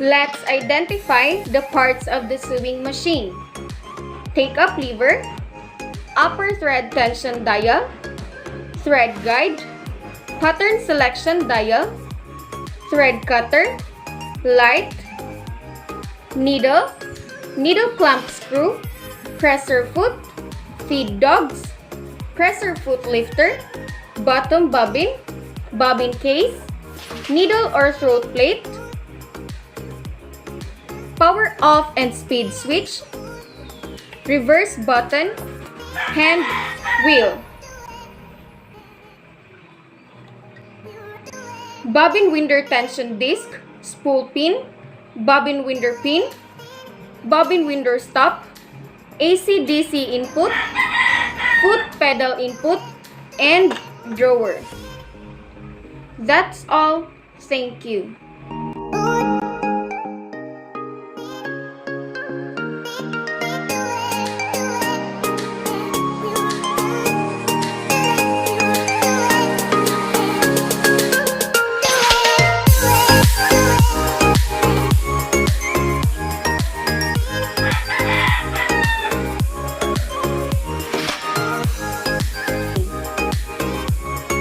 Let's identify the parts of the sewing machine. Take-up lever, upper thread tension dial, thread guide, pattern selection dial, thread cutter, light, needle, needle clamp screw, presser foot, feed dogs, presser foot lifter, bottom bobbin, bobbin case, needle or throat plate, power off and speed switch, reverse button, hand wheel, bobbin winder tension disc, spool pin, bobbin winder pin, bobbin winder stop, AC/DC input, foot pedal input, and drawer. That's all. Thank you.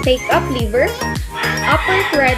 Take-up lever, upper thread